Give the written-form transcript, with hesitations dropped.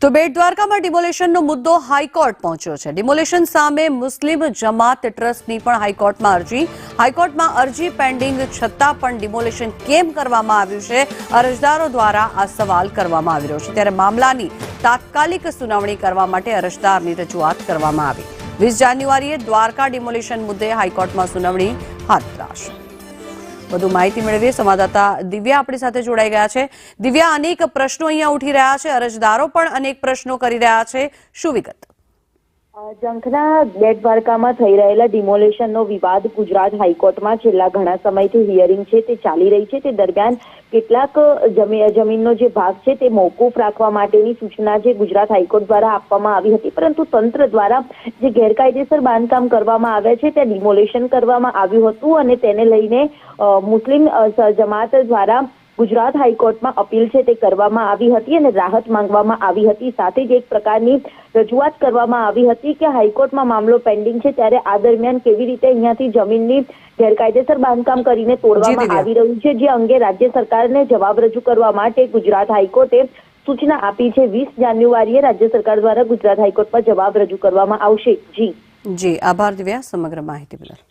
તો બેટ દ્વારકામાં ડિમોલેશનનો મુદ્દો હાઈકોર્ટ પહોંચ્યો છે। ડિમોલેશન સામે મુસ્લિમ જમાત ટ્રસ્ટની પણ હાઈકોર્ટમાં અરજી પેન્ડિંગ છતાં પણ ડિમોલેશન કેમ કરવામાં આવ્યું છે, અરજદારો દ્વારા આ સવાલ કરવામાં આવી રહ્યો છે। ત્યારે મામલાની તાત્કાલિક સુનાવણી કરવા માટે અરજદારની રજૂઆત કરવામાં આવી। 20 જાન્યુઆરીએ દ્વારકા ડિમોલેશન મુદ્દે હાઈકોર્ટમાં સુનાવણી હાથ ધરાશે। વધુ માહિતી મેળવીએ સંવાદદાતા દિવ્યા આપણી સાથે જોડાઈ ગયા છે। દિવ્યા, અનેક પ્રશ્નો અહીંયા ઉઠી રહ્યા છે, અરજદારો પણ અનેક પ્રશ્નો કરી રહ્યા છે, શું વિગત? જંખના બેટ દ્વારકામાં થઈ રહેલા ડિમોલેશનનો વિવાદ ગુજરાત હાઈકોર્ટમાં છેલ્લા ઘણા સમયથી હિયરિંગ છે તે ચાલી રહી છે। તે દરમિયાન કેટલાક જમીનનો જે ભાગ છે તે મોકૂફ રાખવા માટેની સૂચના જે ગુજરાત હાઈકોર્ટ દ્વારા આપવામાં આવી હતી, પરંતુ તંત્ર દ્વારા જે ગેરકાયદેસર બાંધકામ કરવામાં આવ્યા છે ત્યાં ડિમોલેશન કરવામાં આવ્યું હતું અને તેને લઈને મુસ્લિમ જમાત દ્વારા ગુજરાત હાઈકોર્ટમાં અપીલ છે તે કરવામાં આવી હતી અને રાહત માંગવામાં આવી હતી। સાથે જ એક પ્રકારની રજૂઆત કરવામાં આવી હતી કે હાઈકોર્ટમાં મામલો પેન્ડિંગ છે ત્યારે આ દરમિયાન કેવી રીતે અહીંયાથી જમીનની ગેરકાયદેસર બાંધકામ કરીને તોડવામાં આવી રહ્યું છે, જે અંગે રાજ્ય સરકારને જવાબ રજૂ કરવા માટે ગુજરાત હાઈકોર્ટે સૂચના આપી છે। 20 જાન્યુઆરીએ રાજ્ય સરકાર દ્વારા ગુજરાત હાઈકોર્ટમાં જવાબ રજૂ કરવામાં આવશે। જી આભાર દિવ્યા સમગ્ર માહિતી બદલ।